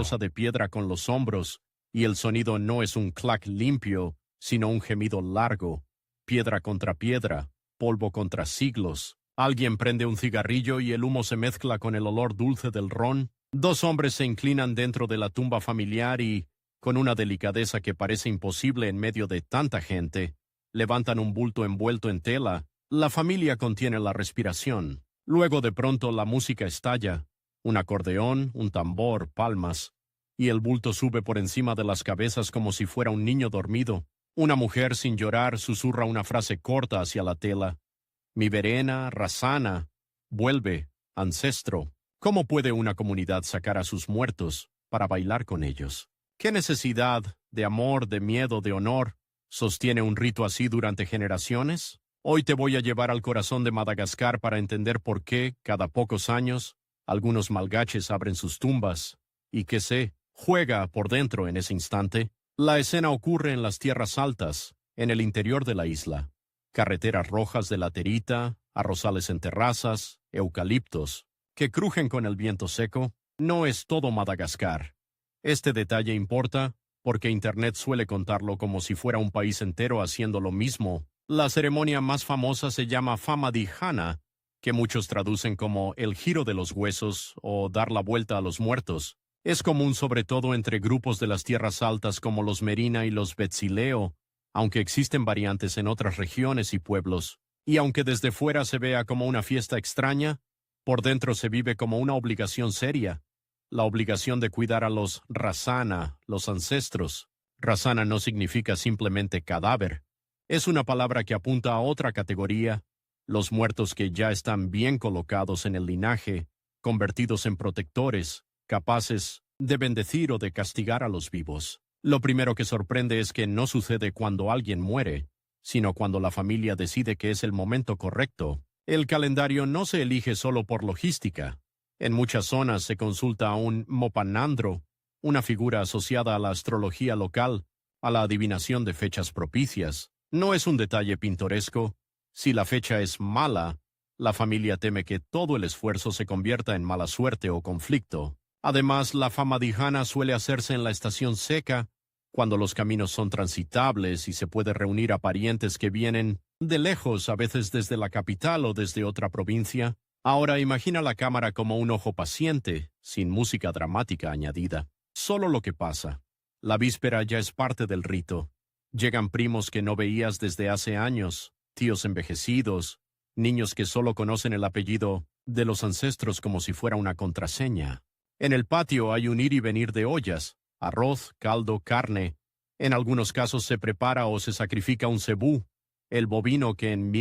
losa de piedra con los hombros, y el sonido no es un clac limpio, sino un gemido largo, piedra contra piedra, polvo contra siglos. Alguien prende un cigarrillo y el humo se mezcla con el olor dulce del ron. Dos hombres se inclinan dentro de la tumba familiar y, con una delicadeza que parece imposible en medio de tanta gente, levantan un bulto envuelto en tela. La familia contiene la respiración. Luego de pronto la música estalla. Un acordeón, un tambor, palmas, y el bulto sube por encima de las cabezas como si fuera un niño dormido. Una mujer, sin llorar, susurra una frase corta hacia la tela. Mi Verena, Razana, vuelve, ancestro. ¿Cómo puede una comunidad sacar a sus muertos para bailar con ellos? ¿Qué necesidad de amor, de miedo, de honor sostiene un rito así durante generaciones? Hoy te voy a llevar al corazón de Madagascar para entender por qué, cada pocos años, algunos malgaches abren sus tumbas, y qué se juega por dentro en ese instante. La escena ocurre en las tierras altas, en el interior de la isla. Carreteras rojas de laterita, arrozales en terrazas, eucaliptos, que crujen con el viento seco. No es todo Madagascar. Este detalle importa porque Internet suele contarlo como si fuera un país entero haciendo lo mismo. La ceremonia más famosa se llama Famadihana, que muchos traducen como el giro de los huesos o dar la vuelta a los muertos. Es común sobre todo entre grupos de las tierras altas como los Merina y los Betsileo, aunque existen variantes en otras regiones y pueblos. Y aunque desde fuera se vea como una fiesta extraña, por dentro se vive como una obligación seria. La obligación de cuidar a los Razana, los ancestros. Razana no significa simplemente cadáver. Es una palabra que apunta a otra categoría, los muertos que ya están bien colocados en el linaje, convertidos en protectores, capaces de bendecir o de castigar a los vivos. Lo primero que sorprende es que no sucede cuando alguien muere, sino cuando la familia decide que es el momento correcto. El calendario no se elige solo por logística. En muchas zonas se consulta a un mopanandro, una figura asociada a la astrología local, a la adivinación de fechas propicias. No es un detalle pintoresco. Si la fecha es mala, la familia teme que todo el esfuerzo se convierta en mala suerte o conflicto. Además, la famadihana suele hacerse en la estación seca, cuando los caminos son transitables y se puede reunir a parientes que vienen de lejos, a veces desde la capital o desde otra provincia. Ahora imagina la cámara como un ojo paciente, sin música dramática añadida. Solo lo que pasa. La víspera ya es parte del rito. Llegan primos que no veías desde hace años, tíos envejecidos, niños que solo conocen el apellido de los ancestros como si fuera una contraseña. En el patio hay un ir y venir de ollas, arroz, caldo, carne. En algunos casos se prepara o se sacrifica un cebú, el bovino que en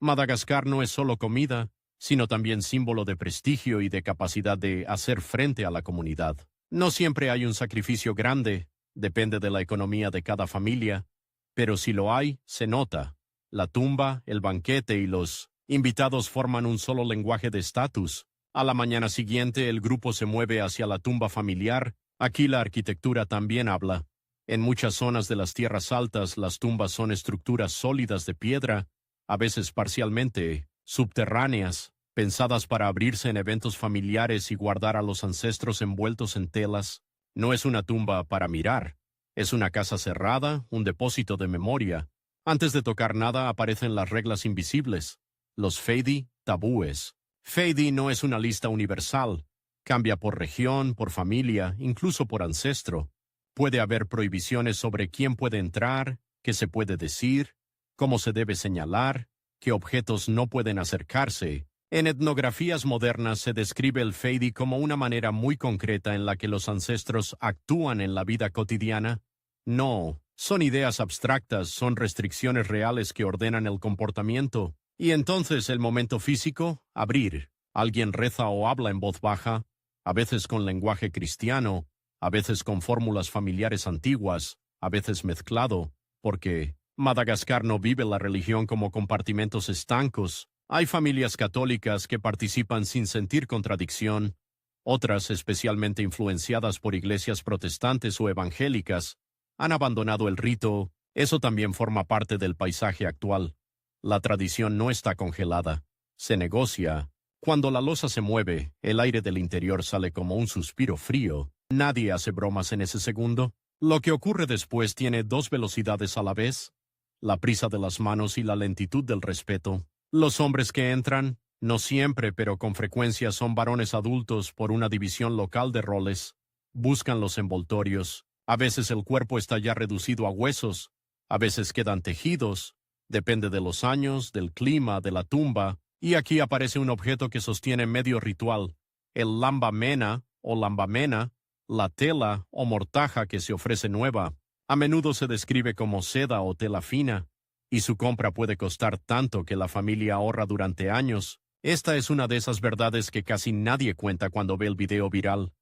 Madagascar no es solo comida, sino también símbolo de prestigio y de capacidad de hacer frente a la comunidad. No siempre hay un sacrificio grande, depende de la economía de cada familia, pero si lo hay, se nota. La tumba, el banquete y los invitados forman un solo lenguaje de estatus. A la mañana siguiente el grupo se mueve hacia la tumba familiar. Aquí la arquitectura también habla. En muchas zonas de las tierras altas las tumbas son estructuras sólidas de piedra, a veces parcialmente subterráneas, pensadas para abrirse en eventos familiares y guardar a los ancestros envueltos en telas. No es una tumba para mirar, es una casa cerrada, un depósito de memoria. Antes de tocar nada aparecen las reglas invisibles, los feidi, tabúes. Feidi no es una lista universal, cambia por región, por familia, incluso por ancestro. Puede haber prohibiciones sobre quién puede entrar, qué se puede decir, cómo se debe señalar, qué objetos no pueden acercarse. En etnografías modernas se describe el feidi como una manera muy concreta en la que los ancestros actúan en la vida cotidiana. No, son ideas abstractas, son restricciones reales que ordenan el comportamiento. Y entonces el momento físico, abrir. Alguien reza o habla en voz baja, a veces con lenguaje cristiano, a veces con fórmulas familiares antiguas, a veces mezclado, porque Madagascar no vive la religión como compartimentos estancos. Hay familias católicas que participan sin sentir contradicción, otras, especialmente influenciadas por iglesias protestantes o evangélicas, han abandonado el rito. Eso también forma parte del paisaje actual. La tradición no está congelada, se negocia. Cuando la losa se mueve, el aire del interior sale como un suspiro frío. Nadie hace bromas en ese segundo. Lo que ocurre después tiene dos velocidades a la vez, la prisa de las manos y la lentitud del respeto. Los hombres que entran, no siempre pero con frecuencia son varones adultos por una división local de roles. Buscan los envoltorios. A veces el cuerpo está ya reducido a huesos, a veces quedan tejidos, depende de los años, del clima, de la tumba, y aquí aparece un objeto que sostiene medio ritual, el lambamena o lambamena, la tela o mortaja que se ofrece nueva. A menudo se describe como seda o tela fina, y su compra puede costar tanto que la familia ahorra durante años. Esta es una de esas verdades que casi nadie cuenta cuando ve el video viral.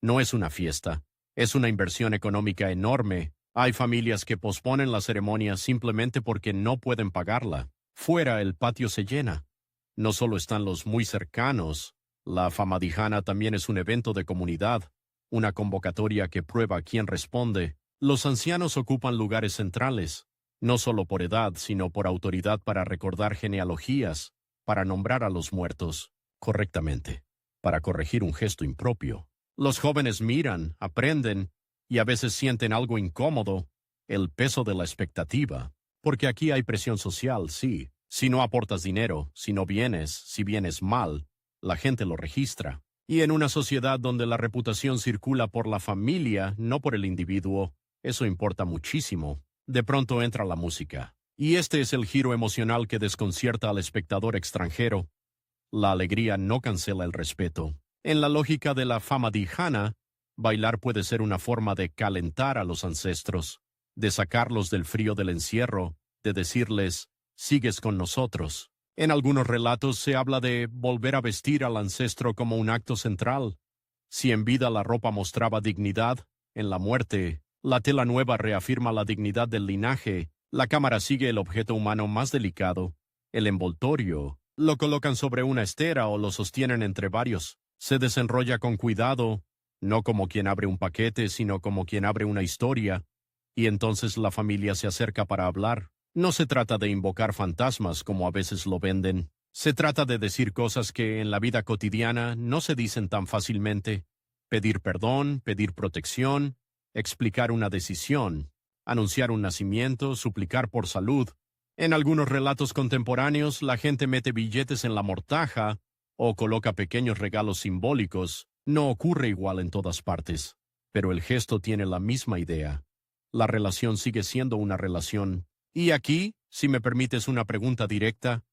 No es una fiesta, es una inversión económica enorme. Hay familias que posponen la ceremonia simplemente porque no pueden pagarla. Fuera el patio se llena. No solo están los muy cercanos, la Famadihana también es un evento de comunidad, una convocatoria que prueba quién responde. Los ancianos ocupan lugares centrales, no solo por edad, sino por autoridad para recordar genealogías, para nombrar a los muertos correctamente, para corregir un gesto impropio. Los jóvenes miran, aprenden, y a veces sienten algo incómodo, el peso de la expectativa, porque aquí hay presión social, sí. Si no aportas dinero, si no vienes, si vienes mal, la gente lo registra. Y en una sociedad donde la reputación circula por la familia, no por el individuo, eso importa muchísimo. De pronto entra la música. Y este es el giro emocional que desconcierta al espectador extranjero. La alegría no cancela el respeto. En la lógica de la Famadihana, bailar puede ser una forma de calentar a los ancestros, de sacarlos del frío del encierro, de decirles, sigues con nosotros. En algunos relatos se habla de volver a vestir al ancestro como un acto central. Si en vida la ropa mostraba dignidad, en la muerte, la tela nueva reafirma la dignidad del linaje. La cámara sigue el objeto humano más delicado, el envoltorio. Lo colocan sobre una estera o lo sostienen entre varios. Se desenrolla con cuidado, no como quien abre un paquete, sino como quien abre una historia. Y entonces la familia se acerca para hablar. No se trata de invocar fantasmas como a veces lo venden. Se trata de decir cosas que en la vida cotidiana no se dicen tan fácilmente. Pedir perdón, pedir protección, explicar una decisión, anunciar un nacimiento, suplicar por salud. En algunos relatos contemporáneos la gente mete billetes en la mortaja o coloca pequeños regalos simbólicos. No ocurre igual en todas partes, pero el gesto tiene la misma idea. La relación sigue siendo una relación. Y aquí, si me permites una pregunta directa,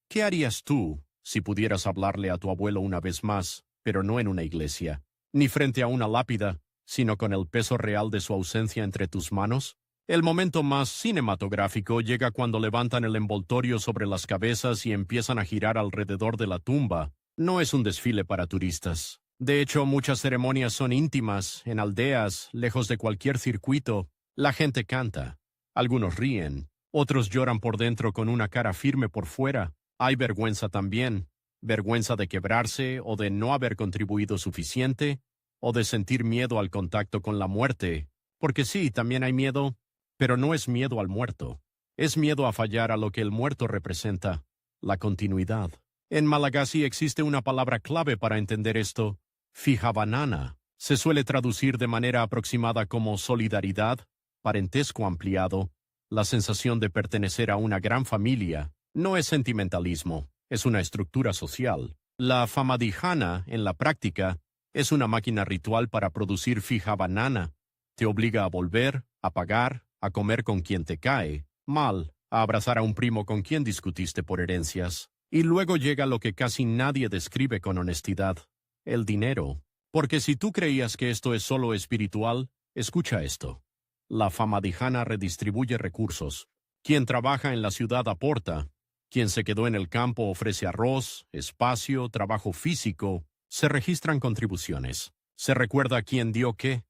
¿qué harías tú si pudieras hablarle a tu abuelo una vez más, pero no en una iglesia, ni frente a una lápida, sino con el peso real de su ausencia entre tus manos? El momento más cinematográfico llega cuando levantan el envoltorio sobre las cabezas y empiezan a girar alrededor de la tumba. No es un desfile para turistas. De hecho, muchas ceremonias son íntimas, en aldeas, lejos de cualquier circuito. La gente canta. Algunos ríen. Otros lloran por dentro con una cara firme por fuera. Hay vergüenza también. Vergüenza de quebrarse o de no haber contribuido suficiente, o de sentir miedo al contacto con la muerte. Porque sí, también hay miedo, pero no es miedo al muerto. Es miedo a fallar a lo que el muerto representa, la continuidad. En Malagasy existe una palabra clave para entender esto, fijabanana. Se suele traducir de manera aproximada como solidaridad, parentesco ampliado, la sensación de pertenecer a una gran familia. No es sentimentalismo, es una estructura social. La Famadihana, en la práctica, es una máquina ritual para producir fijabanana. Te obliga a volver, a pagar, a comer con quien te cae mal, a abrazar a un primo con quien discutiste por herencias. Y luego llega lo que casi nadie describe con honestidad, el dinero. Porque si tú creías que esto es solo espiritual, escucha esto. La Famadihana redistribuye recursos. Quien trabaja en la ciudad aporta. Quien se quedó en el campo ofrece arroz, espacio, trabajo físico. Se registran contribuciones. Se recuerda quién dio qué.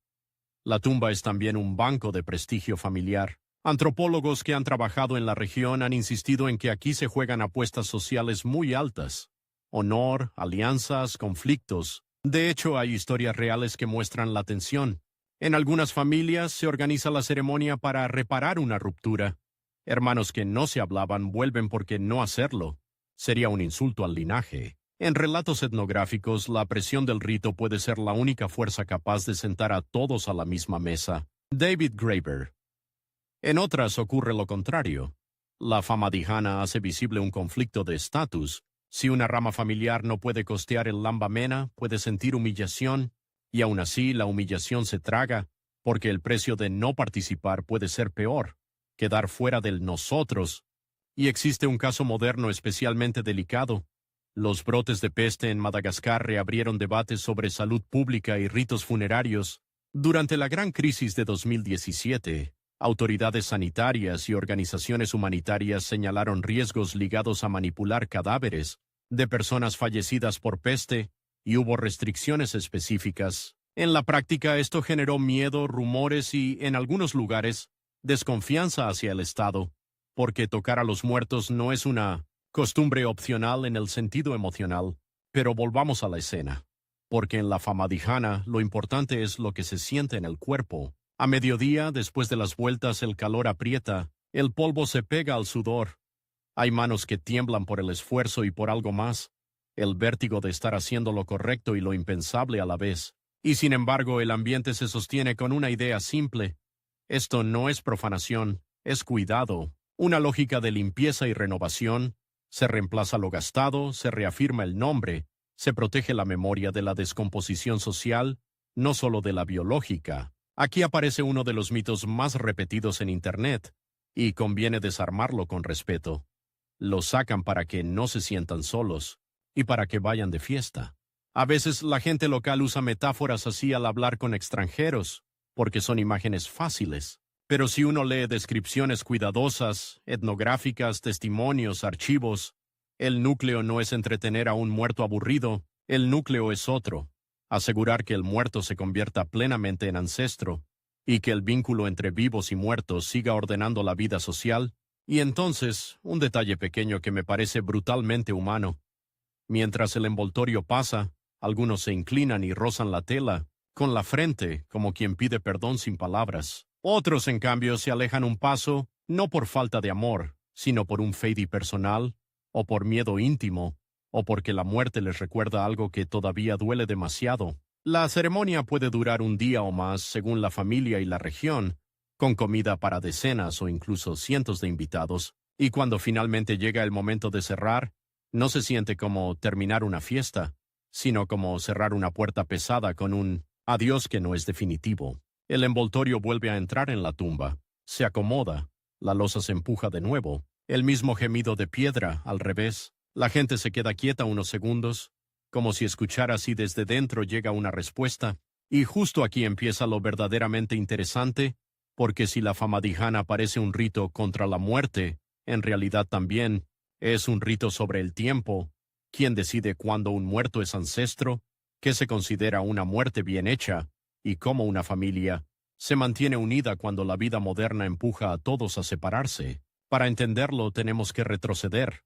La tumba es también un banco de prestigio familiar. Antropólogos que han trabajado en la región han insistido en que aquí se juegan apuestas sociales muy altas. Honor, alianzas, conflictos. De hecho, hay historias reales que muestran la tensión. En algunas familias se organiza la ceremonia para reparar una ruptura. Hermanos que no se hablaban vuelven porque no hacerlo sería un insulto al linaje. En relatos etnográficos, la presión del rito puede ser la única fuerza capaz de sentar a todos a la misma mesa. David Graeber. En otras ocurre lo contrario. La famadihana hace visible un conflicto de estatus. Si una rama familiar no puede costear el lamba mena, puede sentir humillación, y aún así la humillación se traga, porque el precio de no participar puede ser peor, quedar fuera del nosotros. Y existe un caso moderno especialmente delicado. Los brotes de peste en Madagascar reabrieron debates sobre salud pública y ritos funerarios. Durante la gran crisis de 2017, autoridades sanitarias y organizaciones humanitarias señalaron riesgos ligados a manipular cadáveres de personas fallecidas por peste y hubo restricciones específicas. En la práctica, esto generó miedo, rumores y, en algunos lugares, desconfianza hacia el Estado, porque tocar a los muertos no es una costumbre opcional en el sentido emocional. Pero volvamos a la escena, porque en la famadihana lo importante es lo que se siente en el cuerpo. A mediodía, después de las vueltas, el calor aprieta, el polvo se pega al sudor. Hay manos que tiemblan por el esfuerzo y por algo más, el vértigo de estar haciendo lo correcto y lo impensable a la vez. Y sin embargo, el ambiente se sostiene con una idea simple. Esto no es profanación, es cuidado, una lógica de limpieza y renovación. Se reemplaza lo gastado, se reafirma el nombre, se protege la memoria de la descomposición social, no solo de la biológica. Aquí aparece uno de los mitos más repetidos en Internet, y conviene desarmarlo con respeto. Lo sacan para que no se sientan solos, y para que vayan de fiesta. A veces la gente local usa metáforas así al hablar con extranjeros, porque son imágenes fáciles. Pero si uno lee descripciones cuidadosas, etnográficas, testimonios, archivos, el núcleo no es entretener a un muerto aburrido, el núcleo es otro. Asegurar que el muerto se convierta plenamente en ancestro, y que el vínculo entre vivos y muertos siga ordenando la vida social. Y entonces, un detalle pequeño que me parece brutalmente humano. Mientras el envoltorio pasa, algunos se inclinan y rozan la tela, con la frente, como quien pide perdón sin palabras. Otros, en cambio, se alejan un paso, no por falta de amor, sino por un fade personal, o por miedo íntimo, o porque la muerte les recuerda algo que todavía duele demasiado. La ceremonia puede durar un día o más según la familia y la región, con comida para decenas o incluso cientos de invitados, y cuando finalmente llega el momento de cerrar, no se siente como terminar una fiesta, sino como cerrar una puerta pesada con un adiós que no es definitivo. El envoltorio vuelve a entrar en la tumba, se acomoda, la losa se empuja de nuevo, el mismo gemido de piedra, al revés. La gente se queda quieta unos segundos, como si escuchara si desde dentro llega una respuesta, y justo aquí empieza lo verdaderamente interesante, porque si la famadihana parece un rito contra la muerte, en realidad también es un rito sobre el tiempo. ¿Quién decide cuándo un muerto es ancestro? ¿Qué se considera una muerte bien hecha? Y cómo una familia se mantiene unida cuando la vida moderna empuja a todos a separarse. Para entenderlo tenemos que retroceder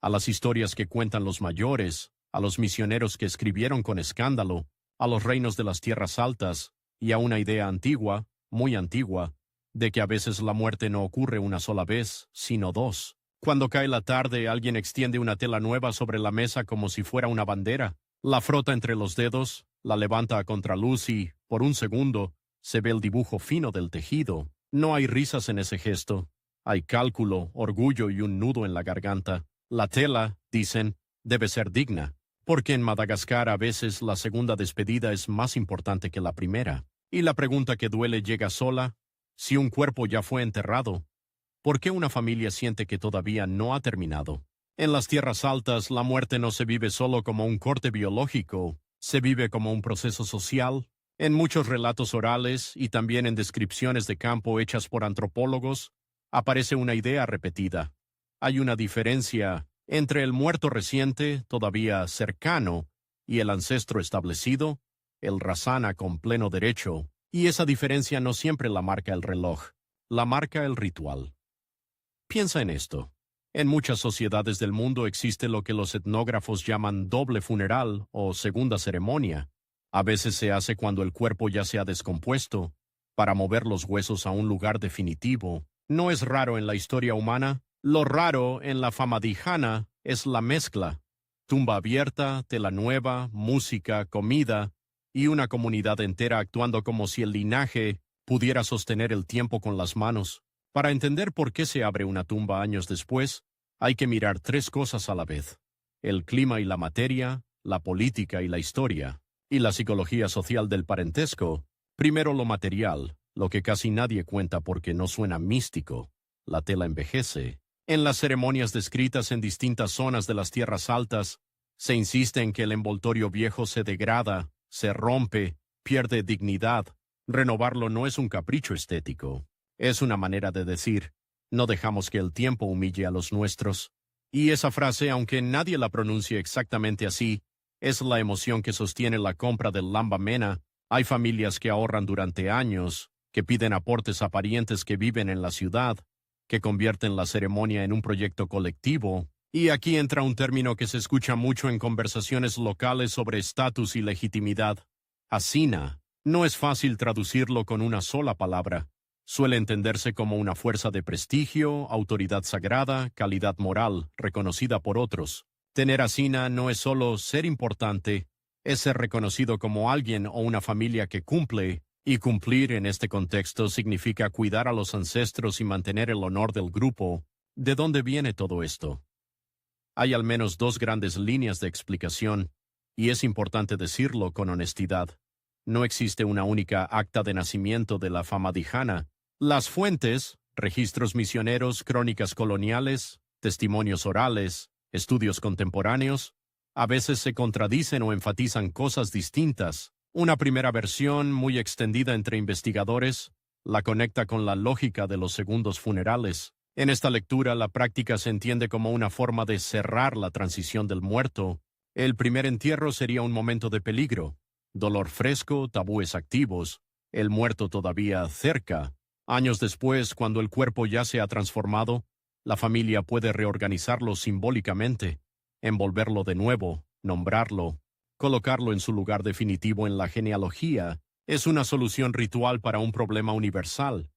a las historias que cuentan los mayores, a los misioneros que escribieron con escándalo, a los reinos de las tierras altas, y a una idea antigua, muy antigua, de que a veces la muerte no ocurre una sola vez, sino dos. Cuando cae la tarde, alguien extiende una tela nueva sobre la mesa como si fuera una bandera, la frota entre los dedos, la levanta a contraluz y, por un segundo, se ve el dibujo fino del tejido. No hay risas en ese gesto. Hay cálculo, orgullo y un nudo en la garganta. La tela, dicen, debe ser digna, porque en Madagascar a veces la segunda despedida es más importante que la primera. Y la pregunta que duele llega sola: si un cuerpo ya fue enterrado, ¿por qué una familia siente que todavía no ha terminado? En las tierras altas, la muerte no se vive solo como un corte biológico, se vive como un proceso social. En muchos relatos orales y también en descripciones de campo hechas por antropólogos, aparece una idea repetida. Hay una diferencia entre el muerto reciente, todavía cercano, y el ancestro establecido, el Rasana con pleno derecho, y esa diferencia no siempre la marca el reloj, la marca el ritual. Piensa en esto. En muchas sociedades del mundo existe lo que los etnógrafos llaman doble funeral o segunda ceremonia. A veces se hace cuando el cuerpo ya se ha descompuesto, para mover los huesos a un lugar definitivo. No es raro en la historia humana. Lo raro en la famadihana es la mezcla. Tumba abierta, tela nueva, música, comida, y una comunidad entera actuando como si el linaje pudiera sostener el tiempo con las manos. Para entender por qué se abre una tumba años después, hay que mirar tres cosas a la vez: el clima y la materia, la política y la historia, y la psicología social del parentesco. Primero lo material, lo que casi nadie cuenta porque no suena místico. La tela envejece. En las ceremonias descritas en distintas zonas de las tierras altas, se insiste en que el envoltorio viejo se degrada, se rompe, pierde dignidad. Renovarlo no es un capricho estético. Es una manera de decir, no dejamos que el tiempo humille a los nuestros. Y esa frase, aunque nadie la pronuncie exactamente así, es la emoción que sostiene la compra del Lamba Mena. Hay familias que ahorran durante años, que piden aportes a parientes que viven en la ciudad, que convierten la ceremonia en un proyecto colectivo. Y aquí entra un término que se escucha mucho en conversaciones locales sobre estatus y legitimidad: asina. No es fácil traducirlo con una sola palabra. Suele entenderse como una fuerza de prestigio, autoridad sagrada, calidad moral, reconocida por otros. Tener asina no es solo ser importante, es ser reconocido como alguien o una familia que cumple, y cumplir en este contexto significa cuidar a los ancestros y mantener el honor del grupo. ¿De dónde viene todo esto? Hay al menos dos grandes líneas de explicación, y es importante decirlo con honestidad. No existe una única acta de nacimiento de la Famadihana. Las fuentes, registros misioneros, crónicas coloniales, testimonios orales, estudios contemporáneos, a veces se contradicen o enfatizan cosas distintas. Una primera versión, muy extendida entre investigadores, la conecta con la lógica de los segundos funerales. En esta lectura, la práctica se entiende como una forma de cerrar la transición del muerto. El primer entierro sería un momento de peligro, dolor fresco, tabúes activos, el muerto todavía cerca. Años después, cuando el cuerpo ya se ha transformado, la familia puede reorganizarlo simbólicamente, envolverlo de nuevo, nombrarlo, colocarlo en su lugar definitivo en la genealogía. Es una solución ritual para un problema universal.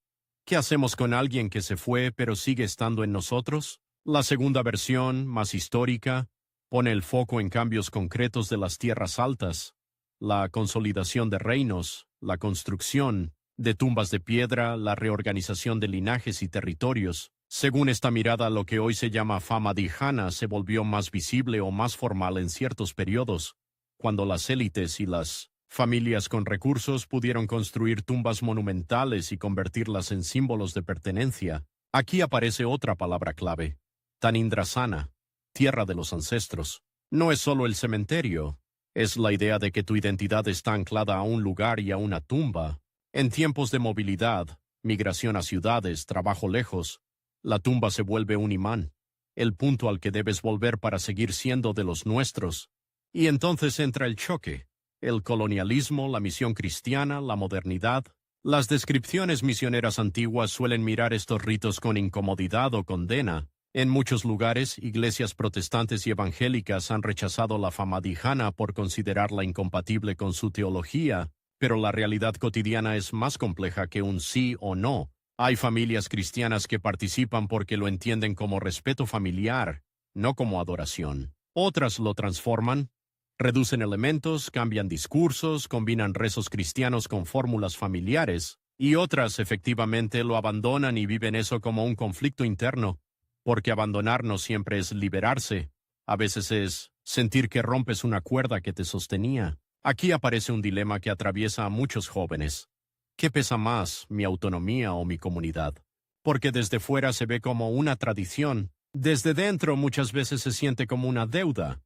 ¿Qué hacemos con alguien que se fue pero sigue estando en nosotros? La segunda versión, más histórica, pone el foco en cambios concretos de las tierras altas, la consolidación de reinos, la construcción de tumbas de piedra, la reorganización de linajes y territorios. Según esta mirada, lo que hoy se llama Famadihana se volvió más visible o más formal en ciertos periodos, cuando las élites y las familias con recursos pudieron construir tumbas monumentales y convertirlas en símbolos de pertenencia. Aquí aparece otra palabra clave: Tanindrasana, tierra de los ancestros. No es solo el cementerio, es la idea de que tu identidad está anclada a un lugar y a una tumba. En tiempos de movilidad, migración a ciudades, trabajo lejos, la tumba se vuelve un imán, el punto al que debes volver para seguir siendo de los nuestros. Y entonces entra el choque: el colonialismo, la misión cristiana, la modernidad. Las descripciones misioneras antiguas suelen mirar estos ritos con incomodidad o condena. En muchos lugares, iglesias protestantes y evangélicas han rechazado la Famadihana por considerarla incompatible con su teología, pero la realidad cotidiana es más compleja que un sí o no. Hay familias cristianas que participan porque lo entienden como respeto familiar, no como adoración. Otras lo transforman, reducen elementos, cambian discursos, combinan rezos cristianos con fórmulas familiares, y otras efectivamente lo abandonan y viven eso como un conflicto interno, porque abandonar no siempre es liberarse, a veces es sentir que rompes una cuerda que te sostenía. Aquí aparece un dilema que atraviesa a muchos jóvenes. ¿Qué pesa más, mi autonomía o mi comunidad? Porque desde fuera se ve como una tradición, desde dentro muchas veces se siente como una deuda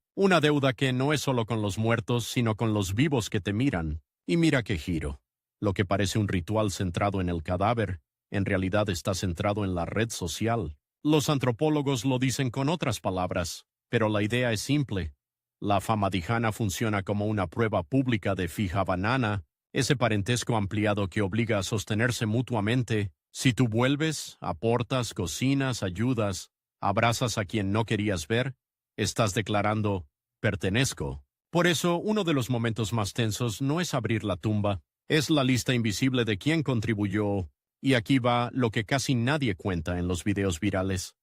que no es solo con los muertos, sino con los vivos que te miran. Y mira qué giro. Lo que parece un ritual centrado en el cadáver, en realidad está centrado en la red social. Los antropólogos lo dicen con otras palabras, pero la idea es simple. La Famadihana funciona como una prueba pública de Fijavanana, ese parentesco ampliado que obliga a sostenerse mutuamente. Si tú vuelves, aportas, cocinas, ayudas, abrazas a quien no querías ver, estás declarando: pertenezco. Por eso, uno de los momentos más tensos no es abrir la tumba, es la lista invisible de quién contribuyó. Y aquí va lo que casi nadie cuenta en los videos virales.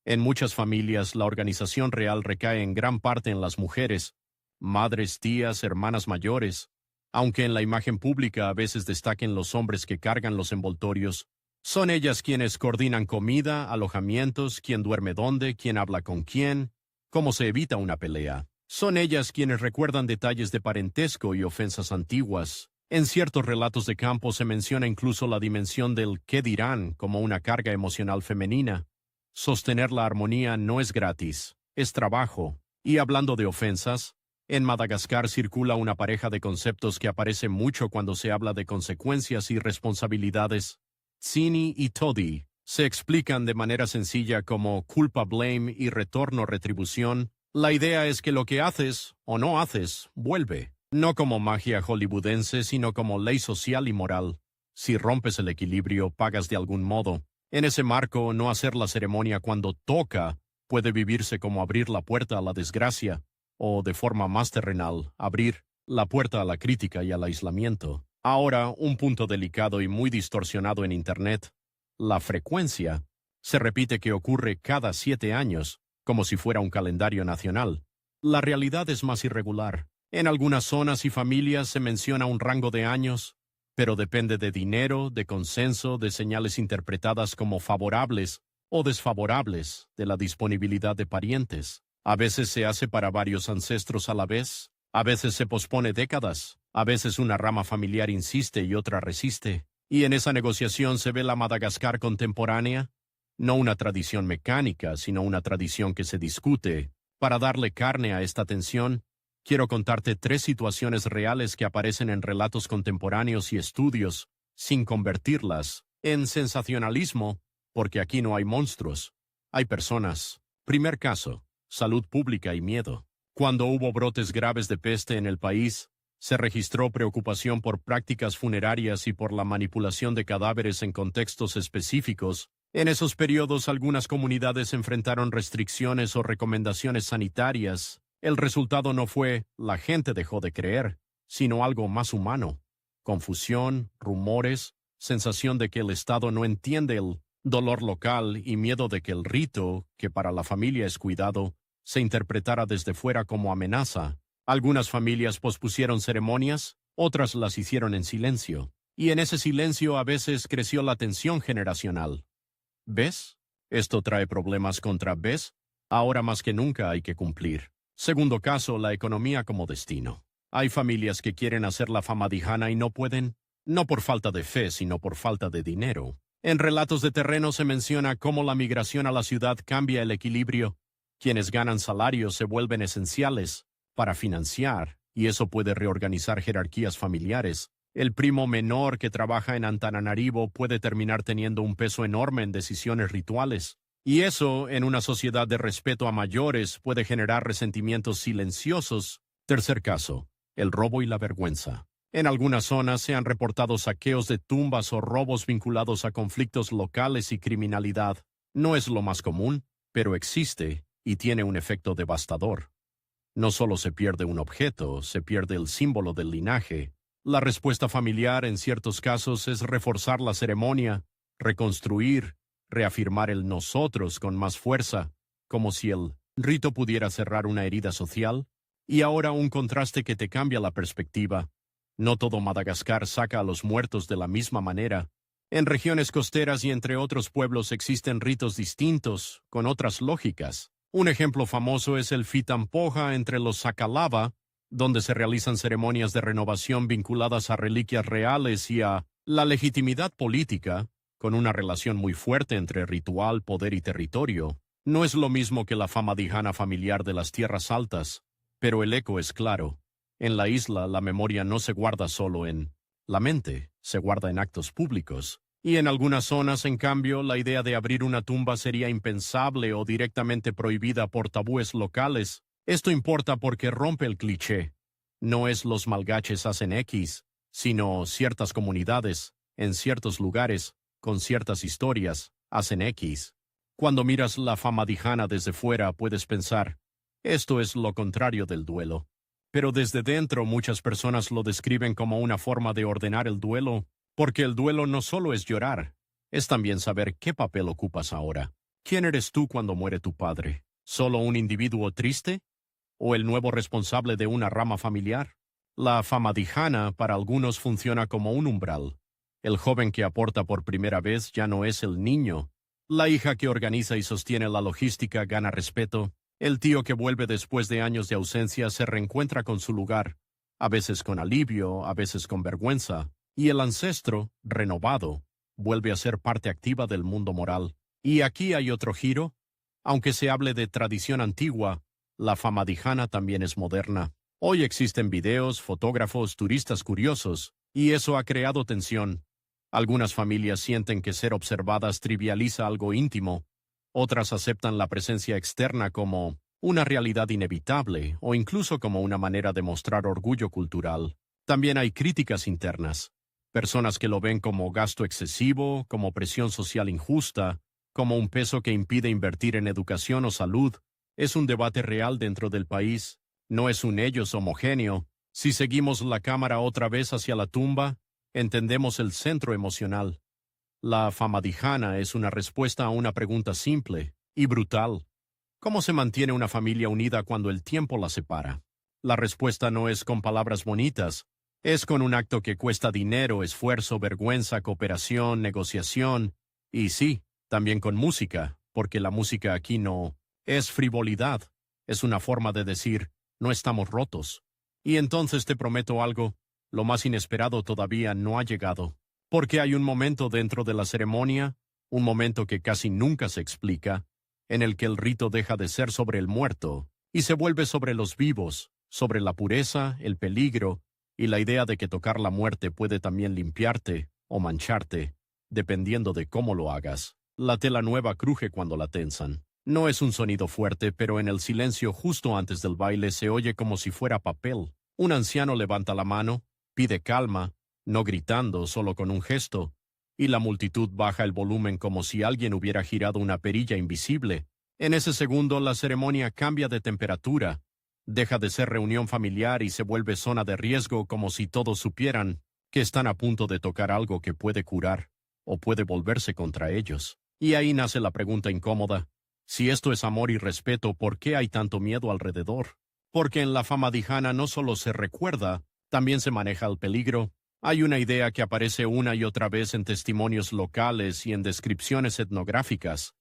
En muchas familias, la organización real recae en gran parte en las mujeres, madres, tías, hermanas mayores, aunque en la imagen pública a veces destaquen los hombres que cargan los envoltorios. Son ellas quienes coordinan comida, alojamientos, quién duerme dónde, quién habla con quién, cómo se evita una pelea. Son ellas quienes recuerdan detalles de parentesco y ofensas antiguas. En ciertos relatos de campo se menciona incluso la dimensión del qué dirán como una carga emocional femenina. Sostener la armonía no es gratis, es trabajo. Y hablando de ofensas, en Madagascar circula una pareja de conceptos que aparece mucho cuando se habla de consecuencias y responsabilidades. Tsini y Todi se explican de manera sencilla como culpa-blame y retorno-retribución. La idea es que lo que haces o no haces vuelve, no como magia hollywoodense, sino como ley social y moral. Si rompes el equilibrio, pagas de algún modo. En ese marco, no hacer la ceremonia cuando toca puede vivirse como abrir la puerta a la desgracia, o de forma más terrenal, abrir la puerta a la crítica y al aislamiento. Ahora, un punto delicado y muy distorsionado en Internet. La frecuencia se repite que ocurre cada 7 años, como si fuera un calendario nacional. La realidad es más irregular. En algunas zonas y familias se menciona un rango de años, pero depende de dinero, de consenso, de señales interpretadas como favorables o desfavorables, de la disponibilidad de parientes. A veces se hace para varios ancestros a la vez, a veces se pospone décadas, a veces una rama familiar insiste y otra resiste. Y en esa negociación se ve la Madagascar contemporánea, no una tradición mecánica, sino una tradición que se discute. Para darle carne a esta tensión, quiero contarte 3 situaciones reales que aparecen en relatos contemporáneos y estudios, sin convertirlas en sensacionalismo, porque aquí no hay monstruos, hay personas. Primer caso, salud pública y miedo. Cuando hubo brotes graves de peste en el país, se registró preocupación por prácticas funerarias y por la manipulación de cadáveres en contextos específicos. En esos periodos algunas comunidades enfrentaron restricciones o recomendaciones sanitarias. El resultado no fue la gente dejó de creer, sino algo más humano. Confusión, rumores, sensación de que el Estado no entiende el dolor local y miedo de que el rito, que para la familia es cuidado, se interpretara desde fuera como amenaza. Algunas familias pospusieron ceremonias, otras las hicieron en silencio. Y en ese silencio a veces creció la tensión generacional. ¿Ves? Esto trae problemas contra ¿ves? Ahora más que nunca hay que cumplir. Segundo caso, la economía como destino. Hay familias que quieren hacer la famadihana y no pueden, no por falta de fe, sino por falta de dinero. En relatos de terreno se menciona cómo la migración a la ciudad cambia el equilibrio. Quienes ganan salarios se vuelven esenciales para financiar, y eso puede reorganizar jerarquías familiares. El primo menor que trabaja en Antananarivo puede terminar teniendo un peso enorme en decisiones rituales. Y eso, en una sociedad de respeto a mayores, puede generar resentimientos silenciosos. Tercer caso, el robo y la vergüenza. En algunas zonas se han reportado saqueos de tumbas o robos vinculados a conflictos locales y criminalidad. No es lo más común, pero existe y tiene un efecto devastador. No solo se pierde un objeto, se pierde el símbolo del linaje. La respuesta familiar en ciertos casos es reforzar la ceremonia, reconstruir, reafirmar el nosotros con más fuerza, como si el rito pudiera cerrar una herida social. Y ahora un contraste que te cambia la perspectiva. No todo Madagascar saca a los muertos de la misma manera. En regiones costeras y entre otros pueblos existen ritos distintos, con otras lógicas. Un ejemplo famoso es el Fitampoja entre los Sakalava, donde se realizan ceremonias de renovación vinculadas a reliquias reales y a la legitimidad política, con una relación muy fuerte entre ritual, poder y territorio. No es lo mismo que la famadihana familiar de las tierras altas, pero el eco es claro. En la isla, la memoria no se guarda solo en la mente, se guarda en actos públicos. Y en algunas zonas, en cambio, la idea de abrir una tumba sería impensable o directamente prohibida por tabúes locales. Esto importa porque rompe el cliché. No es los malgaches hacen X, sino ciertas comunidades, en ciertos lugares, con ciertas historias, hacen X. Cuando miras la famadihana desde fuera puedes pensar, esto es lo contrario del duelo. Pero desde dentro muchas personas lo describen como una forma de ordenar el duelo, porque el duelo no solo es llorar, es también saber qué papel ocupas ahora. ¿Quién eres tú cuando muere tu padre? ¿Solo un individuo triste? ¿O el nuevo responsable de una rama familiar? La famadihana para algunos funciona como un umbral. El joven que aporta por primera vez ya no es el niño. La hija que organiza y sostiene la logística gana respeto. El tío que vuelve después de años de ausencia se reencuentra con su lugar, a veces con alivio, a veces con vergüenza, y el ancestro, renovado, vuelve a ser parte activa del mundo moral. Y aquí hay otro giro. Aunque se hable de tradición antigua, la famadihana también es moderna. Hoy existen videos, fotógrafos, turistas curiosos, y eso ha creado tensión. Algunas familias sienten que ser observadas trivializa algo íntimo. Otras aceptan la presencia externa como una realidad inevitable o incluso como una manera de mostrar orgullo cultural. También hay críticas internas. Personas que lo ven como gasto excesivo, como presión social injusta, como un peso que impide invertir en educación o salud. Es un debate real dentro del país. No es un ellos homogéneo. Si seguimos la cámara otra vez hacia la tumba, entendemos el centro emocional. La famadihana es una respuesta a una pregunta simple y brutal. ¿Cómo se mantiene una familia unida cuando el tiempo la separa? La respuesta no es con palabras bonitas, es con un acto que cuesta dinero, esfuerzo, vergüenza, cooperación, negociación, y sí, también con música, porque la música aquí no es frivolidad, es una forma de decir, no estamos rotos. Y entonces te prometo algo, lo más inesperado todavía no ha llegado. Porque hay un momento dentro de la ceremonia, un momento que casi nunca se explica, en el que el rito deja de ser sobre el muerto y se vuelve sobre los vivos, sobre la pureza, el peligro y la idea de que tocar la muerte puede también limpiarte o mancharte, dependiendo de cómo lo hagas. La tela nueva cruje cuando la tensan. No es un sonido fuerte, pero en el silencio justo antes del baile se oye como si fuera papel. Un anciano levanta la mano, pide calma, no gritando, solo con un gesto, y la multitud baja el volumen como si alguien hubiera girado una perilla invisible. En ese segundo la ceremonia cambia de temperatura, deja de ser reunión familiar y se vuelve zona de riesgo como si todos supieran que están a punto de tocar algo que puede curar o puede volverse contra ellos. Y ahí nace la pregunta incómoda. Si esto es amor y respeto, ¿por qué hay tanto miedo alrededor? Porque en la famadihana no solo se recuerda, también se maneja el peligro. Hay una idea que aparece una y otra vez en testimonios locales y en descripciones etnográficas.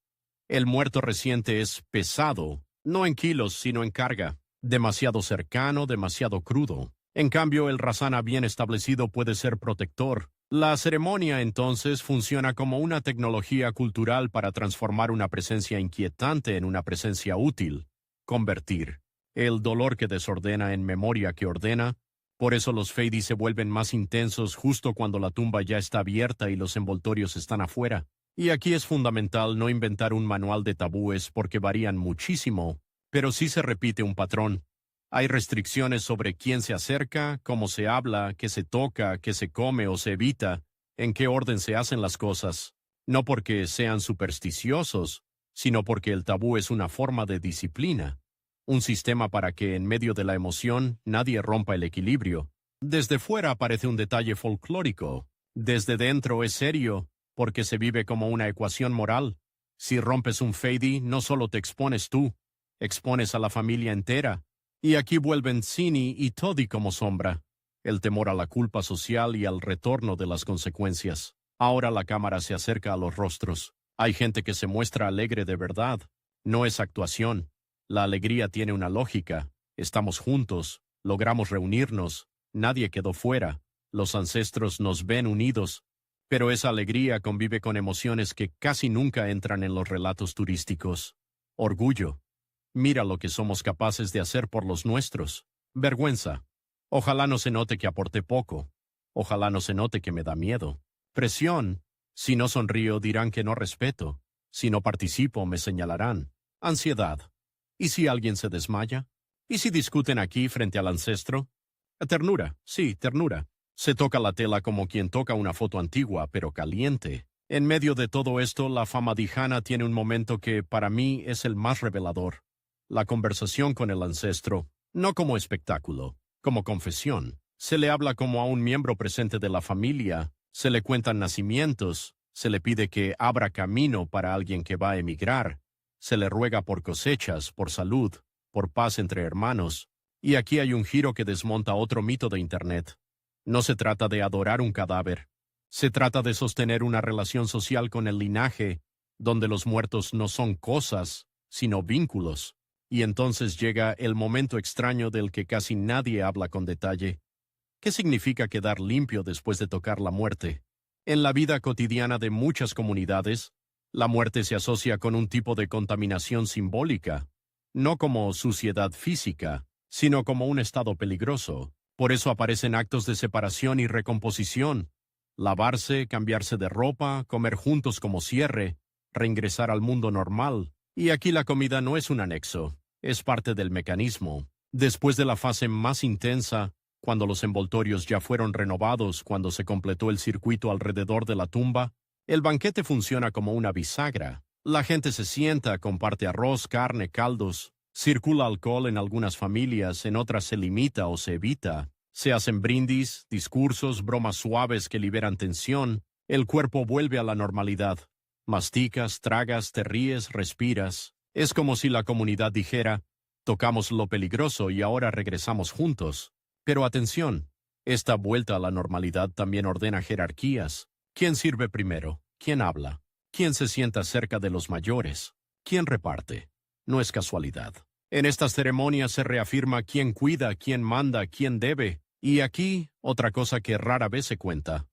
El muerto reciente es pesado, no en kilos, sino en carga. Demasiado cercano, demasiado crudo. En cambio, el rasana bien establecido puede ser protector. La ceremonia, entonces, funciona como una tecnología cultural para transformar una presencia inquietante en una presencia útil. Convertir el dolor que desordena en memoria que ordena. Por eso los feidi se vuelven más intensos justo cuando la tumba ya está abierta y los envoltorios están afuera. Y aquí es fundamental no inventar un manual de tabúes porque varían muchísimo, pero sí se repite un patrón. Hay restricciones sobre quién se acerca, cómo se habla, qué se toca, qué se come o se evita, en qué orden se hacen las cosas. No porque sean supersticiosos, sino porque el tabú es una forma de disciplina. Un sistema para que, en medio de la emoción, nadie rompa el equilibrio. Desde fuera parece un detalle folclórico. Desde dentro es serio, porque se vive como una ecuación moral. Si rompes un feidi, no solo te expones tú, expones a la familia entera. Y aquí vuelven Sini y Todi como sombra. El temor a la culpa social y al retorno de las consecuencias. Ahora la cámara se acerca a los rostros. Hay gente que se muestra alegre de verdad. No es actuación. La alegría tiene una lógica. Estamos juntos, logramos reunirnos, nadie quedó fuera, los ancestros nos ven unidos, pero esa alegría convive con emociones que casi nunca entran en los relatos turísticos. Orgullo. Mira lo que somos capaces de hacer por los nuestros. Vergüenza. Ojalá no se note que aporté poco. Ojalá no se note que me da miedo. Presión. Si no sonrío dirán que no respeto. Si no participo me señalarán. Ansiedad. ¿Y si alguien se desmaya? ¿Y si discuten aquí frente al ancestro? Ternura, sí, ternura. Se toca la tela como quien toca una foto antigua, pero caliente. En medio de todo esto, la famadihana tiene un momento que, para mí, es el más revelador. La conversación con el ancestro, no como espectáculo, como confesión. Se le habla como a un miembro presente de la familia, se le cuentan nacimientos, se le pide que abra camino para alguien que va a emigrar, se le ruega por cosechas, por salud, por paz entre hermanos, y aquí hay un giro que desmonta otro mito de Internet. No se trata de adorar un cadáver, se trata de sostener una relación social con el linaje, donde los muertos no son cosas, sino vínculos. Y entonces llega el momento extraño del que casi nadie habla con detalle. ¿Qué significa quedar limpio después de tocar la muerte? En la vida cotidiana de muchas comunidades, la muerte se asocia con un tipo de contaminación simbólica, no como suciedad física, sino como un estado peligroso. Por eso aparecen actos de separación y recomposición. Lavarse, cambiarse de ropa, comer juntos como cierre, reingresar al mundo normal. Y aquí la comida no es un anexo, es parte del mecanismo. Después de la fase más intensa, cuando los envoltorios ya fueron renovados, cuando se completó el circuito alrededor de la tumba, el banquete funciona como una bisagra. La gente se sienta, comparte arroz, carne, caldos. Circula alcohol en algunas familias, en otras se limita o se evita. Se hacen brindis, discursos, bromas suaves que liberan tensión. El cuerpo vuelve a la normalidad. Masticas, tragas, te ríes, respiras. Es como si la comunidad dijera, tocamos lo peligroso y ahora regresamos juntos. Pero atención, esta vuelta a la normalidad también ordena jerarquías. ¿Quién sirve primero? ¿Quién habla? ¿Quién se sienta cerca de los mayores? ¿Quién reparte? No es casualidad. En estas ceremonias se reafirma quién cuida, quién manda, quién debe. Y aquí, otra cosa que rara vez se cuenta.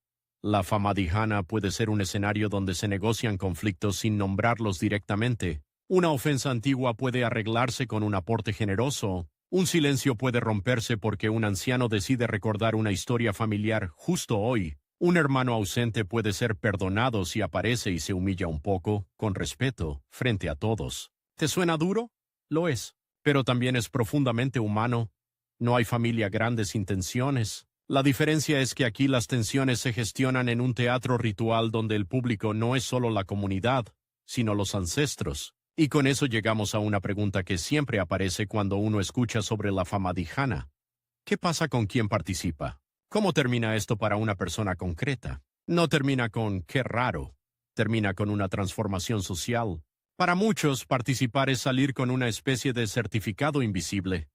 La famadihana puede ser un escenario donde se negocian conflictos sin nombrarlos directamente. Una ofensa antigua puede arreglarse con un aporte generoso. Un silencio puede romperse porque un anciano decide recordar una historia familiar justo hoy. Un hermano ausente puede ser perdonado si aparece y se humilla un poco, con respeto, frente a todos. ¿Te suena duro? Lo es. Pero también es profundamente humano. No hay familia grande sin tensiones. La diferencia es que aquí las tensiones se gestionan en un teatro ritual donde el público no es solo la comunidad, sino los ancestros. Y con eso llegamos a una pregunta que siempre aparece cuando uno escucha sobre la famadihana. ¿Qué pasa con quien participa? ¿Cómo termina esto para una persona concreta? No termina con «qué raro». Termina con una transformación social. Para muchos, participar es salir con una especie de certificado invisible.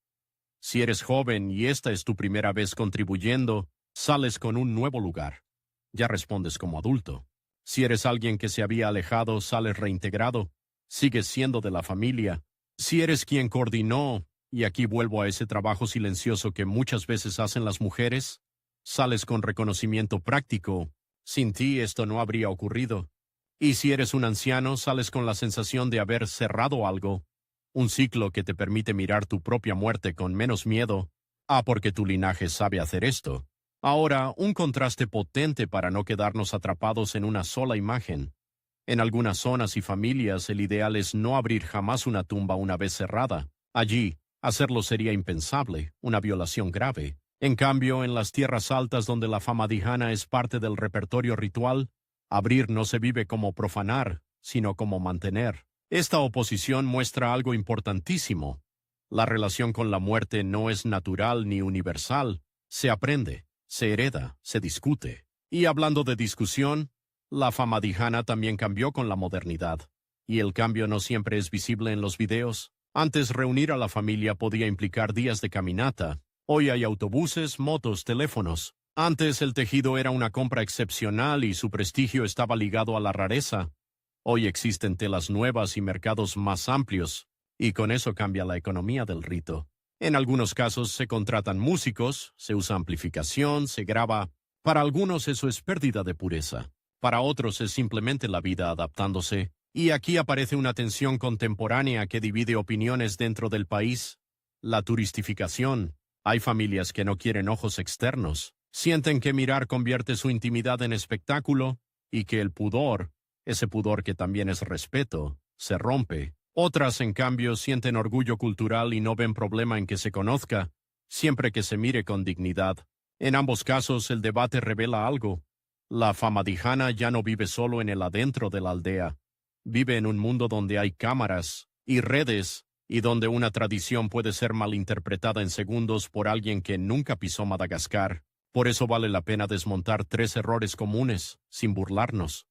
Si eres joven y esta es tu primera vez contribuyendo, sales con un nuevo lugar. Ya respondes como adulto. Si eres alguien que se había alejado, sales reintegrado. Sigues siendo de la familia. Si eres quien coordinó, y aquí vuelvo a ese trabajo silencioso que muchas veces hacen las mujeres, sales con reconocimiento práctico. Sin ti esto no habría ocurrido. Y si eres un anciano, sales con la sensación de haber cerrado algo. Un ciclo que te permite mirar tu propia muerte con menos miedo. Porque tu linaje sabe hacer esto. Ahora, un contraste potente para no quedarnos atrapados en una sola imagen. En algunas zonas y familias el ideal es no abrir jamás una tumba una vez cerrada. Allí, hacerlo sería impensable, una violación grave. En cambio, en las tierras altas donde la famadihana es parte del repertorio ritual, abrir no se vive como profanar, sino como mantener. Esta oposición muestra algo importantísimo. La relación con la muerte no es natural ni universal. Se aprende, se hereda, se discute. Y hablando de discusión, la famadihana también cambió con la modernidad. Y el cambio no siempre es visible en los videos. Antes reunir a la familia podía implicar días de caminata. Hoy hay autobuses, motos, teléfonos. Antes el tejido era una compra excepcional y su prestigio estaba ligado a la rareza. Hoy existen telas nuevas y mercados más amplios, y con eso cambia la economía del rito. En algunos casos se contratan músicos, se usa amplificación, se graba. Para algunos eso es pérdida de pureza. Para otros es simplemente la vida adaptándose. Y aquí aparece una tensión contemporánea que divide opiniones dentro del país. La turistificación. Hay familias que no quieren ojos externos. Sienten que mirar convierte su intimidad en espectáculo y que el pudor, ese pudor que también es respeto, se rompe. Otras, en cambio, sienten orgullo cultural y no ven problema en que se conozca, siempre que se mire con dignidad. En ambos casos, el debate revela algo. La famadihana ya no vive solo en el adentro de la aldea. Vive en un mundo donde hay cámaras y redes y donde una tradición puede ser malinterpretada en segundos por alguien que nunca pisó Madagascar. Por eso vale la pena desmontar 3 errores comunes, sin burlarnos.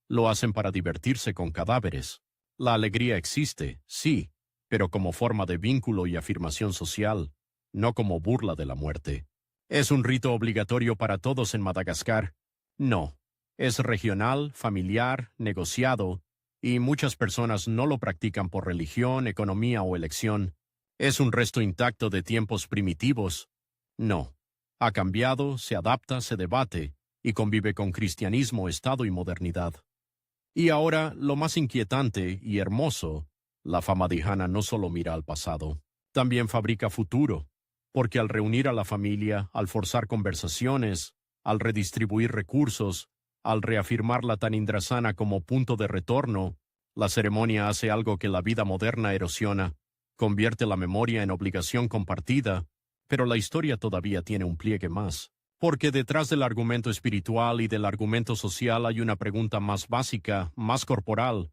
Lo hacen para divertirse con cadáveres. La alegría existe, sí, pero como forma de vínculo y afirmación social, no como burla de la muerte. ¿Es un rito obligatorio para todos en Madagascar? No. Es regional, familiar, negociado, y muchas personas no lo practican por religión, economía o elección. ¿Es un resto intacto de tiempos primitivos? No. Ha cambiado, se adapta, se debate, y convive con cristianismo, Estado y modernidad. Y ahora, lo más inquietante y hermoso, la Famadihana no solo mira al pasado, también fabrica futuro, porque al reunir a la familia, al forzar conversaciones, al redistribuir recursos, al reafirmar la Tanindrasana como punto de retorno, la ceremonia hace algo que la vida moderna erosiona, convierte la memoria en obligación compartida, pero la historia todavía tiene un pliegue más. Porque detrás del argumento espiritual y del argumento social hay una pregunta más básica, más corporal.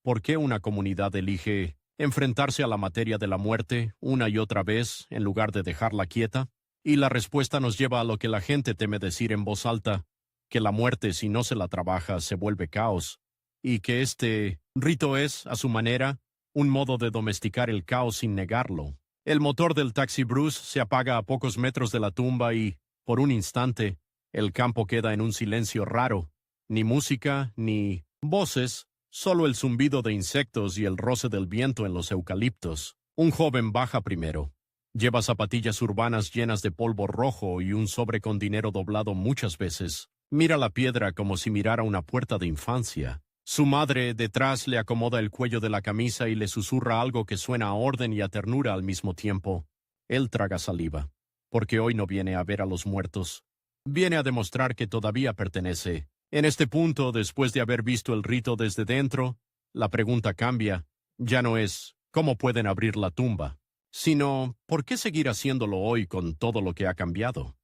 ¿Por qué una comunidad elige enfrentarse a la materia de la muerte una y otra vez en lugar de dejarla quieta? Y la respuesta nos lleva a lo que la gente teme decir en voz alta, que la muerte, si no se la trabaja, se vuelve caos, y que este rito es, a su manera, un modo de domesticar el caos sin negarlo. El motor del taxi Bruce se apaga a pocos metros de la tumba y, por un instante, el campo queda en un silencio raro. Ni música, ni voces, solo el zumbido de insectos y el roce del viento en los eucaliptos. Un joven baja primero. Lleva zapatillas urbanas llenas de polvo rojo y un sobre con dinero doblado muchas veces. Mira la piedra como si mirara una puerta de infancia. Su madre, detrás, le acomoda el cuello de la camisa y le susurra algo que suena a orden y a ternura al mismo tiempo. Él traga saliva, porque hoy no viene a ver a los muertos. Viene a demostrar que todavía pertenece. En este punto, después de haber visto el rito desde dentro, la pregunta cambia. Ya no es ¿cómo pueden abrir la tumba?, sino ¿por qué seguir haciéndolo hoy con todo lo que ha cambiado?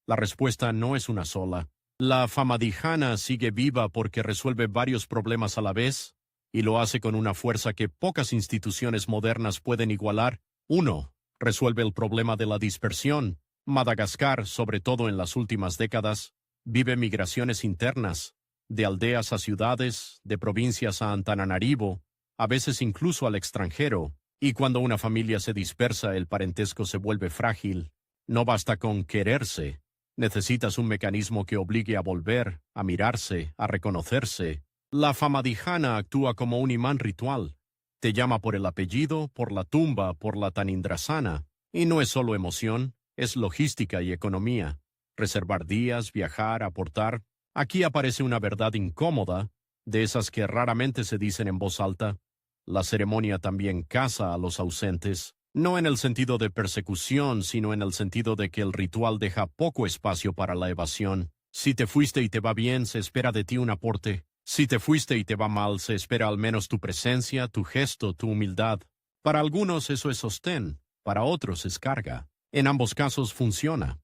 La respuesta no es una sola. La Famadihana sigue viva porque resuelve varios problemas a la vez, y lo hace con una fuerza que pocas instituciones modernas pueden igualar. 1. Resuelve el problema de la dispersión. Madagascar, sobre todo en las últimas décadas, vive migraciones internas, de aldeas a ciudades, de provincias a Antananarivo, a veces incluso al extranjero, y cuando una familia se dispersa el parentesco se vuelve frágil. No basta con quererse. Necesitas un mecanismo que obligue a volver, a mirarse, a reconocerse. La Famadihana actúa como un imán ritual. Te llama por el apellido, por la tumba, por la Tanindrasana. Y no es solo emoción, es logística y economía. Reservar días, viajar, aportar. Aquí aparece una verdad incómoda, de esas que raramente se dicen en voz alta. La ceremonia también casa a los ausentes. No en el sentido de persecución, sino en el sentido de que el ritual deja poco espacio para la evasión. Si te fuiste y te va bien, se espera de ti un aporte. Si te fuiste y te va mal, se espera al menos tu presencia, tu gesto, tu humildad. Para algunos eso es sostén, para otros es carga. En ambos casos funciona.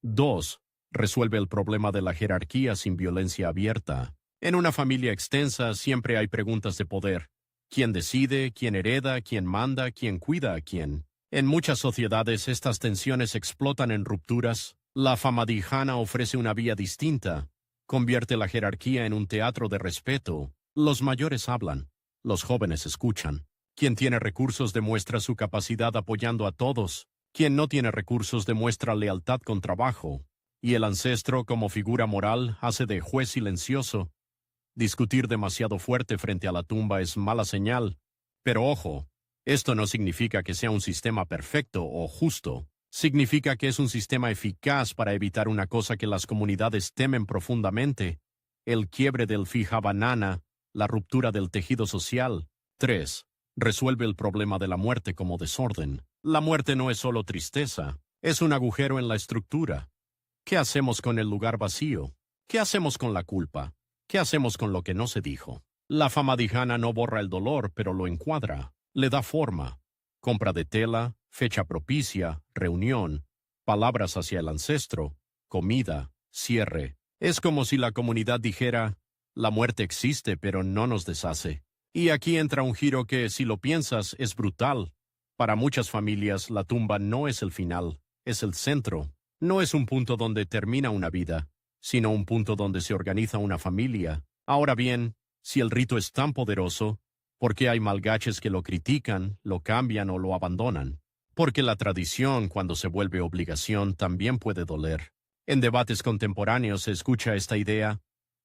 2. Resuelve el problema de la jerarquía sin violencia abierta. En una familia extensa siempre hay preguntas de poder. ¿Quién decide, quién hereda, quién manda, quién cuida a quién? En muchas sociedades estas tensiones explotan en rupturas. La Famadihana ofrece una vía distinta. Convierte la jerarquía en un teatro de respeto. Los mayores hablan. Los jóvenes escuchan. Quien tiene recursos demuestra su capacidad apoyando a todos. Quien no tiene recursos demuestra lealtad con trabajo. Y el ancestro, como figura moral, hace de juez silencioso. Discutir demasiado fuerte frente a la tumba es mala señal. Pero ojo, esto no significa que sea un sistema perfecto o justo. Significa que es un sistema eficaz para evitar una cosa que las comunidades temen profundamente: el quiebre del fijabanana, la ruptura del tejido social. 3. Resuelve el problema de la muerte como desorden. La muerte no es solo tristeza, es un agujero en la estructura. ¿Qué hacemos con el lugar vacío? ¿Qué hacemos con la culpa? ¿Qué hacemos con lo que no se dijo? La Famadihana no borra el dolor, pero lo encuadra, le da forma. Compra de tela, fecha propicia, reunión, palabras hacia el ancestro, comida, cierre. Es como si la comunidad dijera: la muerte existe, pero no nos deshace. Y aquí entra un giro que, si lo piensas, es brutal. Para muchas familias, la tumba no es el final, es el centro. No es un punto donde termina una vida, sino un punto donde se organiza una familia. Ahora bien, si el rito es tan poderoso, ¿por qué hay malgaches que lo critican, lo cambian o lo abandonan? Porque la tradición, cuando se vuelve obligación, también puede doler. En debates contemporáneos se escucha esta idea: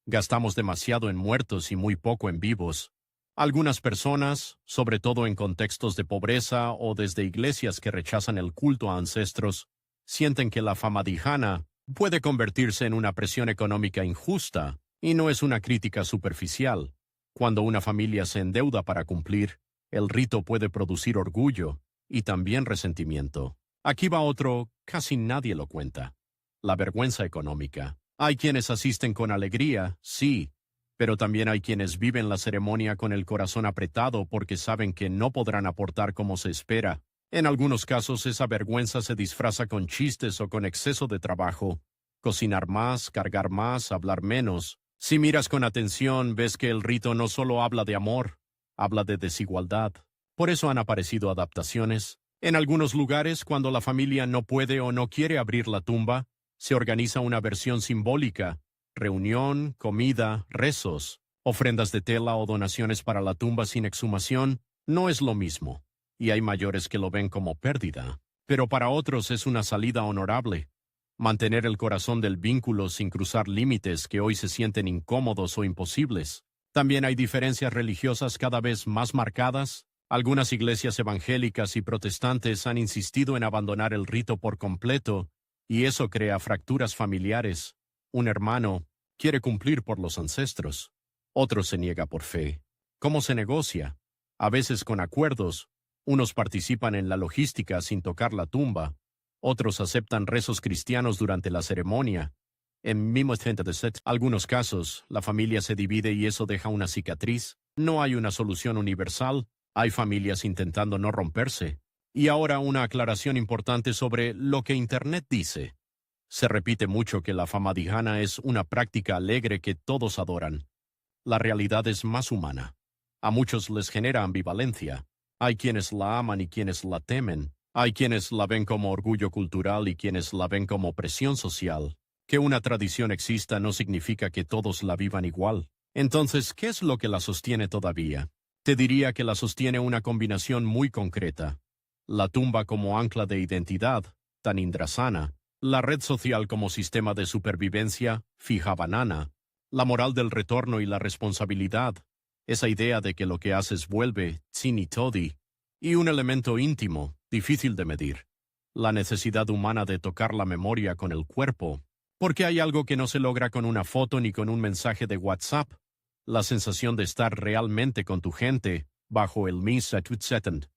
gastamos demasiado en muertos y muy poco en vivos. Algunas personas, sobre todo en contextos de pobreza o desde iglesias que rechazan el culto a ancestros, sienten que la famadihana puede convertirse en una presión económica injusta, y no es una crítica superficial. Cuando una familia se endeuda para cumplir, el rito puede producir orgullo y también resentimiento. Aquí va otro, casi nadie lo cuenta: la vergüenza económica. Hay quienes asisten con alegría, sí, pero también hay quienes viven la ceremonia con el corazón apretado porque saben que no podrán aportar como se espera. En algunos casos esa vergüenza se disfraza con chistes o con exceso de trabajo: cocinar más, cargar más, hablar menos. Si miras con atención, ves que el rito no solo habla de amor, habla de desigualdad. Por eso han aparecido adaptaciones. En algunos lugares, cuando la familia no puede o no quiere abrir la tumba, se organiza una versión simbólica: reunión, comida, rezos, ofrendas de tela o donaciones para la tumba sin exhumación. No es lo mismo, y hay mayores que lo ven como pérdida, pero para otros es una salida honorable. Mantener el corazón del vínculo sin cruzar límites que hoy se sienten incómodos o imposibles. También hay diferencias religiosas cada vez más marcadas. Algunas iglesias evangélicas y protestantes han insistido en abandonar el rito por completo, y eso crea fracturas familiares. Un hermano quiere cumplir por los ancestros, otro se niega por fe. ¿Cómo se negocia? A veces con acuerdos. Unos participan en la logística sin tocar la tumba, otros aceptan rezos cristianos durante la ceremonia. En algunos casos, la familia se divide y eso deja una cicatriz. No hay una solución universal. Hay familias intentando no romperse. Y ahora una aclaración importante sobre lo que Internet dice. Se repite mucho que la famadihana es una práctica alegre que todos adoran. La realidad es más humana. A muchos les genera ambivalencia. Hay quienes la aman y quienes la temen. Hay quienes la ven como orgullo cultural y quienes la ven como presión social. Que una tradición exista no significa que todos la vivan igual. Entonces, ¿qué es lo que la sostiene todavía? Te diría que la sostiene una combinación muy concreta: la tumba como ancla de identidad, tan indrasana; la red social como sistema de supervivencia, fija banana; la moral del retorno y la responsabilidad, esa idea de que lo que haces vuelve, tsini todi; y un elemento íntimo, difícil de medir: la necesidad humana de tocar la memoria con el cuerpo, porque hay algo que no se logra con una foto ni con un mensaje de WhatsApp: la sensación de estar realmente con tu gente, bajo el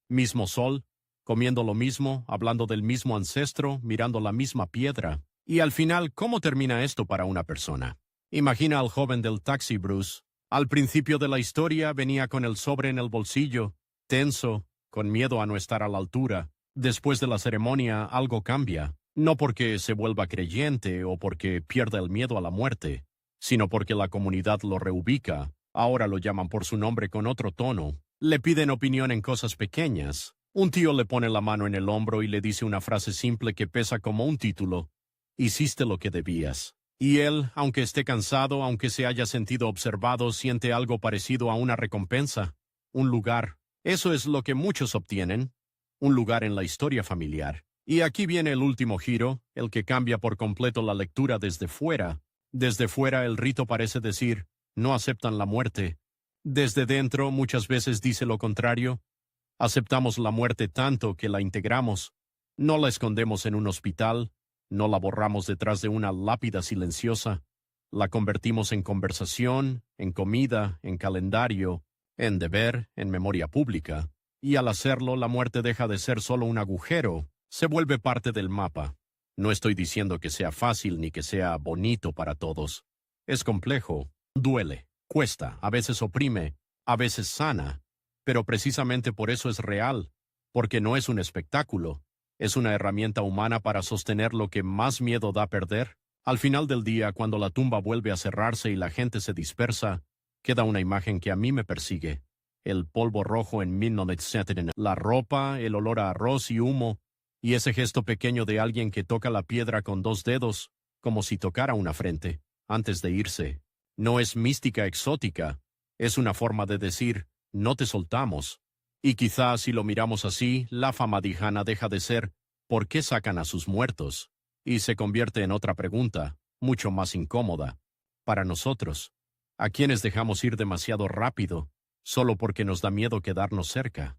mismo sol, comiendo lo mismo, hablando del mismo ancestro, mirando la misma piedra. Y al final, ¿cómo termina esto para una persona? Imagina al joven del taxi, Bruce. Al principio de la historia venía con el sobre en el bolsillo, tenso, con miedo a no estar a la altura. Después de la ceremonia algo cambia, no porque se vuelva creyente o porque pierda el miedo a la muerte, sino porque la comunidad lo reubica. Ahora lo llaman por su nombre con otro tono. Le piden opinión en cosas pequeñas. Un tío le pone la mano en el hombro y le dice una frase simple que pesa como un título: hiciste lo que debías. Y él, aunque esté cansado, aunque se haya sentido observado, siente algo parecido a una recompensa, un lugar. Eso es lo que muchos obtienen, un lugar en la historia familiar. Y aquí viene el último giro, el que cambia por completo la lectura desde fuera. Desde fuera el rito parece decir: no aceptan la muerte. Desde dentro muchas veces dice lo contrario: aceptamos la muerte tanto que la integramos. No la escondemos en un hospital, no la borramos detrás de una lápida silenciosa. La convertimos en conversación, en comida, en calendario, en deber, en memoria pública. Y al hacerlo, la muerte deja de ser solo un agujero, se vuelve parte del mapa. No estoy diciendo que sea fácil ni que sea bonito para todos. Es complejo, duele, cuesta, a veces oprime, a veces sana. Pero precisamente por eso es real, porque no es un espectáculo, es una herramienta humana para sostener lo que más miedo da perder. Al final del día, cuando la tumba vuelve a cerrarse y la gente se dispersa, queda una imagen que a mí me persigue: el polvo rojo en 1970, la ropa, el olor a arroz y humo, y ese gesto pequeño de alguien que toca la piedra con dos dedos, como si tocara una frente, antes de irse. No es mística exótica, es una forma de decir, no te soltamos. Y quizás si lo miramos así, la famadihana deja de ser, ¿por qué sacan a sus muertos? Y se convierte en otra pregunta, mucho más incómoda. Para nosotros, ¿a quienes dejamos ir demasiado rápido, solo porque nos da miedo quedarnos cerca?